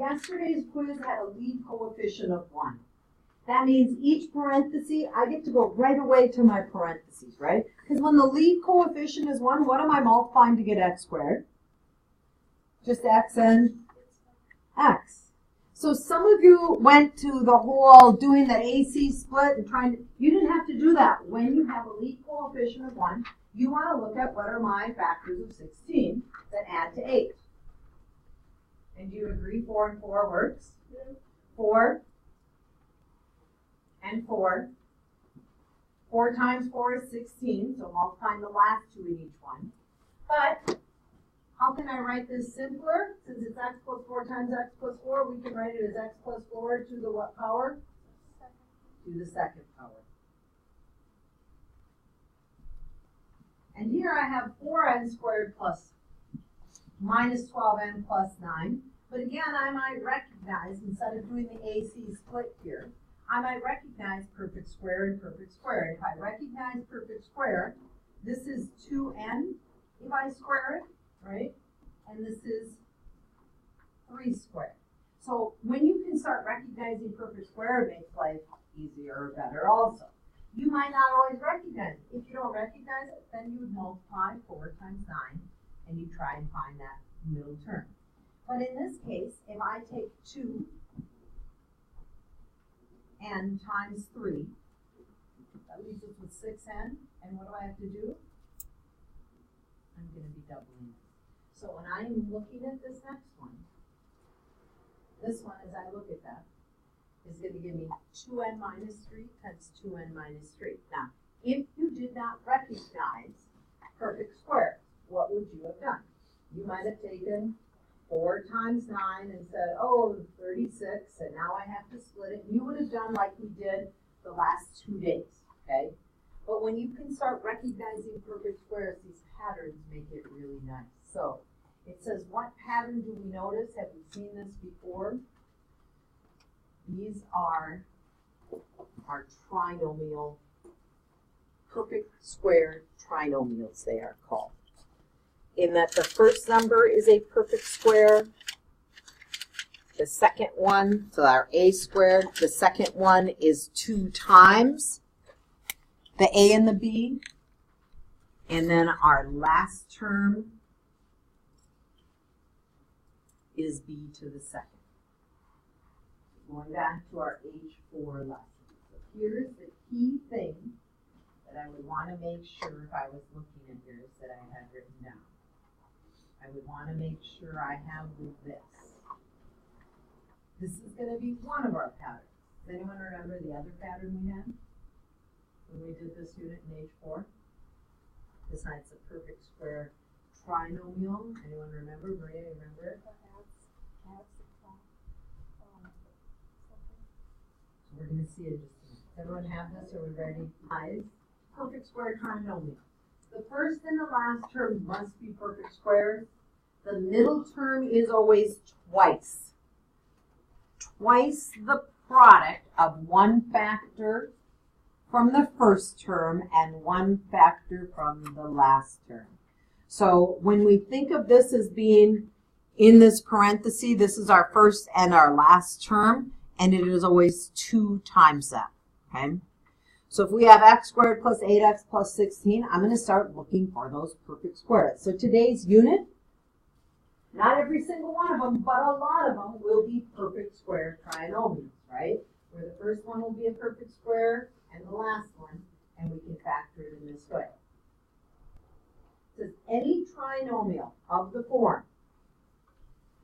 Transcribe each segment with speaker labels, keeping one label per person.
Speaker 1: yesterday's quiz had a lead coefficient of 1. That means each parenthesis, I get to go right away to my parentheses, right? Because when the lead coefficient is 1, what am I multiplying to get x squared? Just x and x. So some of you went to the whole doing the AC split and trying to, you didn't have to do that. When you have a lead coefficient of 1, you want to look at what are my factors of 16 that add to 8. And do you agree 4 and 4 works? 4 and 4. 4 times 4 is 16, so multiplying the last 2 in each one. But how can I write this simpler? Since it's x plus 4 times x plus 4, we can write it as x plus 4 to the what power? To the second power. And here I have 4n squared plus minus 12n plus 9. But again, I might recognize, instead of doing the AC split here, I might recognize perfect square and perfect square. If I recognize perfect square, this is 2n if I square it, right? And this is 3 squared. So when you can start recognizing perfect square, it makes life easier or better also. You might not always recognize it. If you don't recognize it, then you would multiply 4 times 9, and you try and find that middle term. But in this case, if I take 2n times 3, that leaves us with 6n, and what do I have to do? I'm going to be doubling it. So when I'm looking at this next one, this one, as I look at that, is going to give me 2n minus 3 times 2n minus 3. Now, if you did not recognize perfect square, what would you have done? You might have taken 4 times 9 and said, oh, 36, and now I have to split it. You would have done like we did the last 2 days, okay? But when you can start recognizing perfect squares, these patterns make it really nice. So it says, what pattern do we notice? Have we seen this before? These are our trinomial, perfect square trinomials, they are called. In that the first number is a perfect square, the second one, so our a squared, the second one is 2 times the a and the b, and then our last term is b to the second. Going back to our H4 lesson. So here's the key thing that I would want to make sure if I was looking at yours that I had written down. I would want to make sure I have this. This is going to be one of our patterns. Does anyone remember the other pattern we had when we did this unit in H4? Besides the perfect square trinomial. Anyone remember? Maria, you remember it? We're going to see it just a minute. Does everyone have this? Are we ready? Guys, perfect square trinomial. The first and the last term must be perfect squares. The middle term is always twice. Twice the product of one factor from the first term and one factor from the last term. So when we think of this as being in this parenthesis, this is our first and our last term, and it is always 2 times that, okay? So if we have x squared plus 8x plus 16, I'm going to start looking for those perfect squares. So today's unit, not every single one of them, but a lot of them will be perfect square trinomials, right? Where the first one will be a perfect square and the last one, and we can factor it in this way. It says any trinomial of the form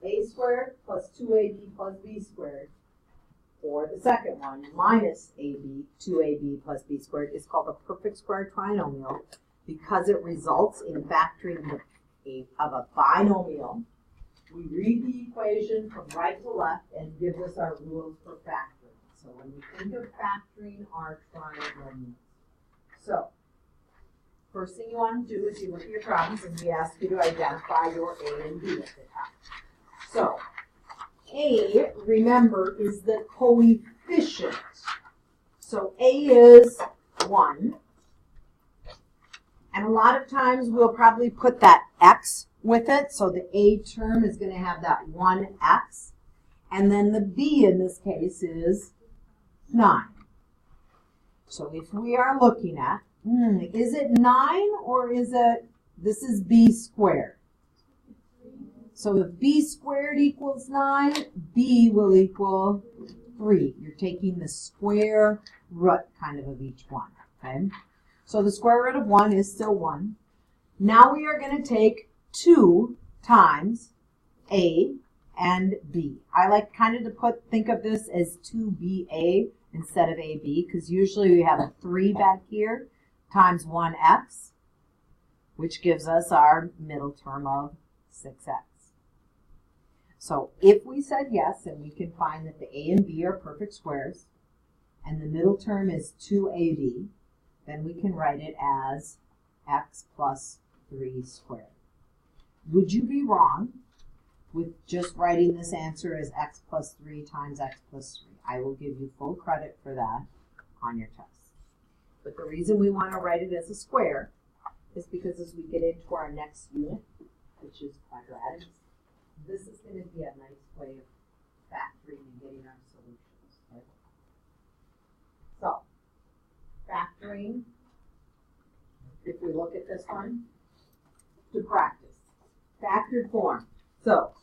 Speaker 1: a squared plus 2ab plus b squared, or the second one, minus ab, 2ab plus b squared, is called a perfect square trinomial because it results in factoring of a binomial. We read the equation from right to left and gives us our rules for factoring. So when we think of factoring our trinomials. So first thing you want to do is you look at your problems and we ask you to identify your a and b at the top. So a, remember, is the coefficient. So a is 1. And a lot of times we'll probably put that x with it. So the a term is going to have that 1x. and then the b in this case is 9. So if we are looking at, is it 9 or is it, this is b squared. So if b squared equals 9, b will equal 3. You're taking the square root kind of each one, okay? So the square root of 1 is still 1. Now we are going to take 2 times a and b. I like kind of to think of this as 2ba instead of ab, because usually we have a 3 back here times 1x, which gives us our middle term of 6x. So if we said yes, and we can find that the a and b are perfect squares, and the middle term is 2ab, then we can write it as x plus 3 squared. Would you be wrong with just writing this answer as x plus 3 times x plus 3? I will give you full credit for that on your test. But the reason we want to write it as a square is because as we get into our next unit, which is quadratics, this is going to be a nice way of factoring and getting our solutions. Okay? So, factoring, if we look at this one, to practice, factored form. So,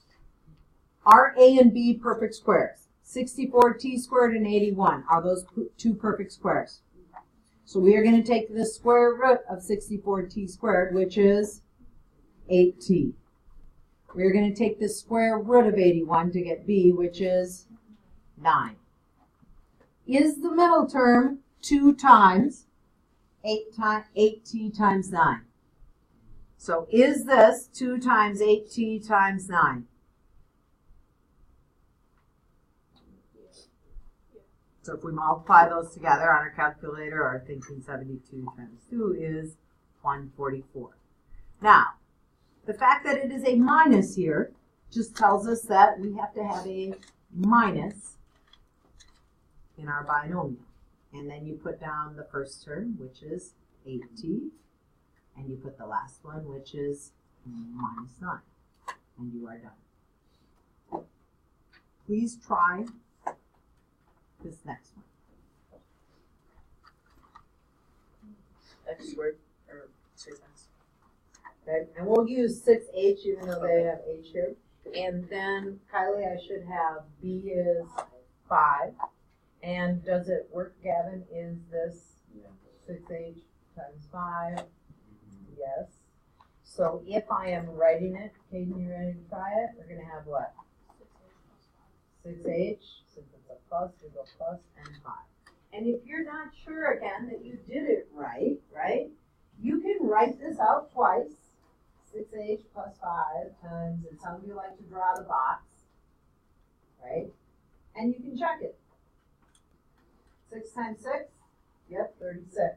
Speaker 1: are a and b perfect squares? 64t squared and 81, are those two perfect squares? So we are going to take the square root of 64t squared, which is 8t. We are going to take the square root of 81 to get b, which is 9. Is the middle term 2 times 8t times 9? So is this 2 times 8t times 9? So if we multiply those together on our calculator, our thinking 72 times 2 is 144. Now, the fact that it is a minus here just tells us that we have to have a minus in our binomial. And then you put down the first term, which is 8t, and you put the last one, which is minus 9, and you are done. Please try this next one.
Speaker 2: X squared, or 6x.
Speaker 1: Okay, and we'll use 6h even though they have h here. And then, Kylie, I should have b is 5. And does it work, Gavin? Is this 6h times 5? Yes. So if I am writing it, Caden, you ready to try it? We're going to have what? 6h. Since it's a plus, we go plus and 5. And if you're not sure, again, that you did it right, you can write this out twice. 6h plus 5 times, and some of you like to draw the box, right? And you can check it. 6 times 6, yep, 36.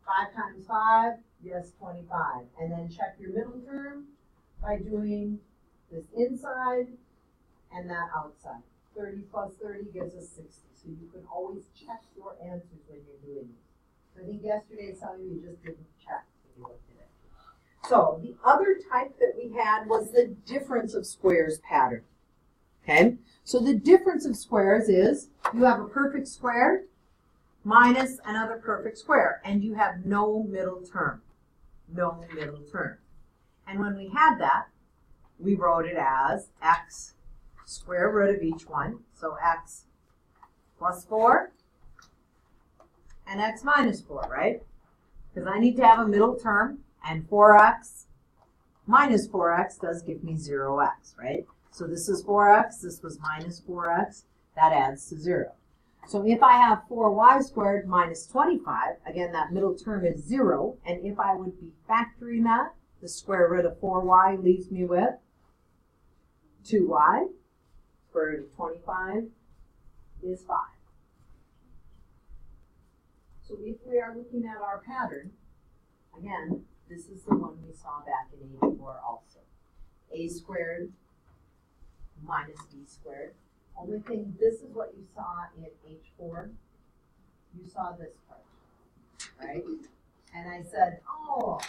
Speaker 1: 5 times 5, yes, 25. And then check your middle term by doing this inside and that outside. 30 plus 30 gives us 60. So you can always check your answers when you're doing this. So I think yesterday some of you just didn't check when you looked at it. So the other type that we had was the difference of squares pattern. Okay? So the difference of squares is you have a perfect square minus another perfect square, and you have no middle term. No middle term. And when we had that, we wrote it as x square root of each one. So x plus 4 and x minus 4, right? Because I need to have a middle term, and 4x minus 4x does give me 0x, right? So this is 4x, this was minus 4x, that adds to 0. So if I have 4y squared minus 25, again, that middle term is 0, and if I would be factoring that, the square root of 4y leaves me with 2y. Square root of 25 is 5. So if we are looking at our pattern, again, this is the one we saw back in H4 also. A squared minus b squared. Only thing, this is what you saw in H4. You saw this part, right? And I said, oh,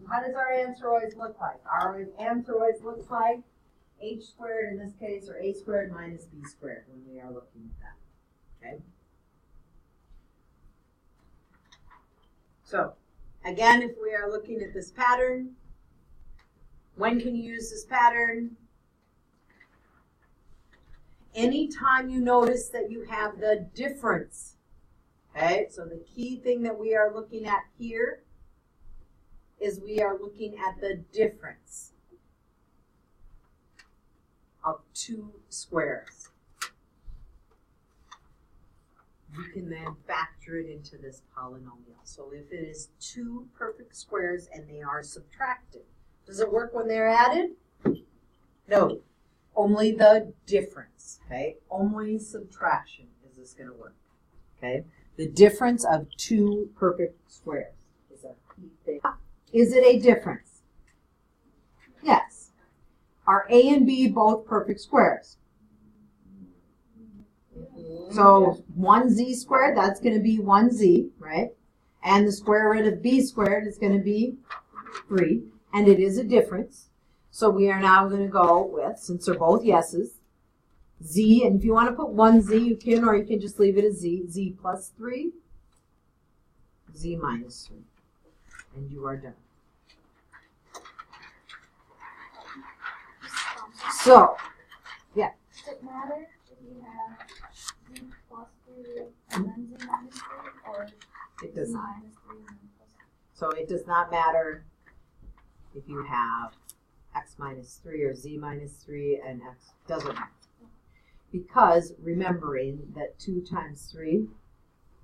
Speaker 1: how does our answer always look like? Our answer always looks like h squared in this case, or a squared minus b squared when we are looking at that, okay? So, again, if we are looking at this pattern, when can you use this pattern? Anytime you notice that you have the difference, okay? So the key thing that we are looking at here is we are looking at the difference of two squares. You can then factor it into this polynomial. So if it is two perfect squares and they are subtracted, does it work when they're added? No, only the difference, okay? Only subtraction is this going to work, okay? The difference of two perfect squares is a key thing. Is it a difference? Yes. Are A and B both perfect squares? So 1z squared, that's going to be 1z, right? And the square root of b squared is going to be 3. And it is a difference. So we are now going to go with, since they're both yeses, z. And if you want to put 1z, you can, or you can just leave it as z. Z plus 3, z minus 3. And you are done. So, yeah.
Speaker 3: Does it matter if you have z plus 3 and then z minus 3, or
Speaker 1: It does
Speaker 3: z
Speaker 1: not.
Speaker 3: minus 3 and then plus 3?
Speaker 1: So it does not matter if you have x minus 3 or z minus 3 and x doesn't matter. Because remembering that 2 times 3,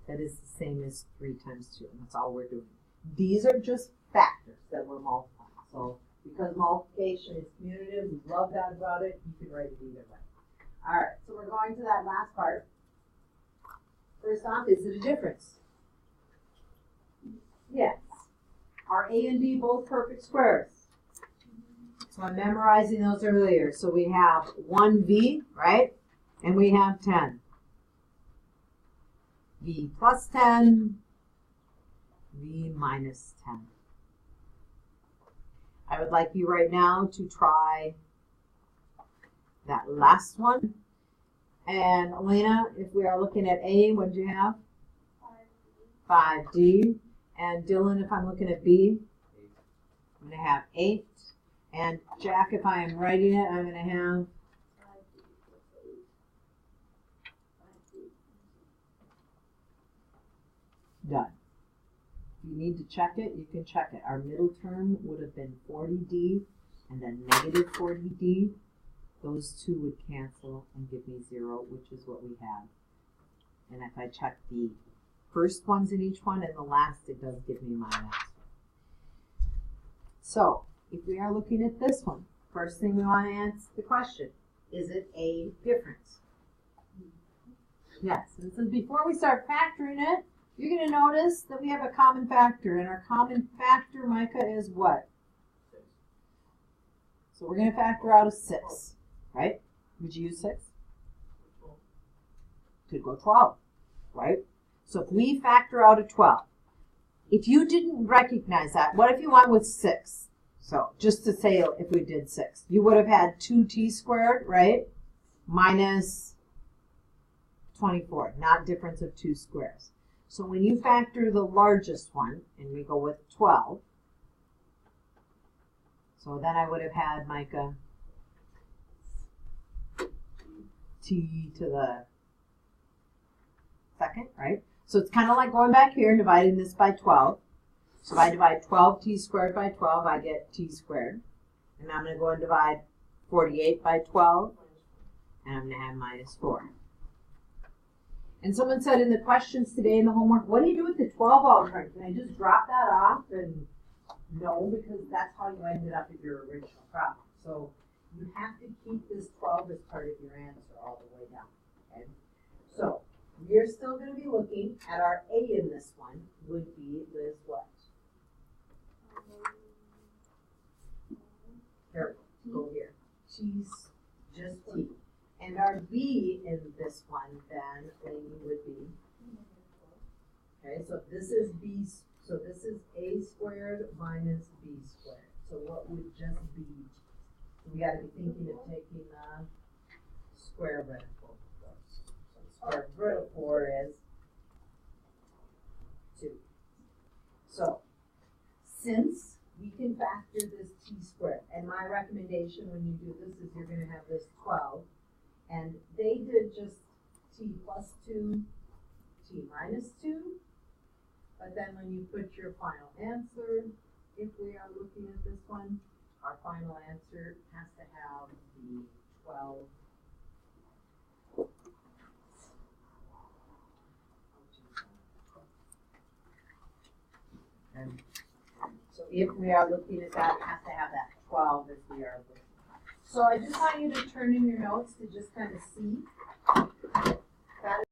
Speaker 1: that is the same as 3 times 2. And that's all we're doing. These are just factors that we're multiplying. So because multiplication is commutative, we love that about it, you can write it either way. All right, so we're going to that last part. First off, is it a difference? Yes. Are A and B both perfect squares? So I'm memorizing those earlier. So we have 1v, right? And we have 10. V plus 10, V minus 10. I would like you right now to try that last one. And Elena, if we are looking at A, what do you have? 5D. And Dylan, if I'm looking at B, I'm going to have 8. And Jack, if I am writing it, I'm going to have 5D. Done. If you need to check it, you can check it. Our middle term would have been 40D and then negative 40D. Those two would cancel and give me 0, which is what we have. And if I check the first ones in each one and the last, it does give me my next one. So, if we are looking at this one, first thing we want to answer the question, is it a difference? Yes, and so before we start factoring it, you're going to notice that we have a common factor, and our common factor, Micah, is what? 6. So we're going to factor out a 6, right? Would you use 6? Could go 12, right? So if we factor out a 12, if you didn't recognize that, what if you went with 6? So just to say if we did 6, you would have had 2t squared, right? Minus 24, not difference of 2 squares. So when you factor the largest one, and we go with 12, so then I would have had, Micah, t to the second, right? So it's kind of like going back here and dividing this by 12. So if I divide 12t squared by 12, I get t squared. And I'm going to go and divide 48 by 12, and I'm going to have minus 4. And someone said in the questions today in the homework, what do you do with the 12 all the time? Can I just drop that off? And no, because that's how you ended up at your original problem. So you have to keep this 12 as part of your answer all the way down. Okay? So we're still going to be looking at our A in this one would be this what? Here, go here. T's, just T. And our B in this one then would be, okay, so this is B, so this is A squared minus B squared. So what would just be We gotta be thinking of taking the square root of both of those. So the square root of 4 is 2. So, since we can factor this t squared, and my recommendation when you do this is you're gonna have this 12, and they did just t plus 2, t minus 2, but then when you put your final answer, if we are looking at this one, our final answer has to have the 12. And so if we are looking at that, it has to have that 12 as we are looking. So I just want you to turn in your notes to just kind of see.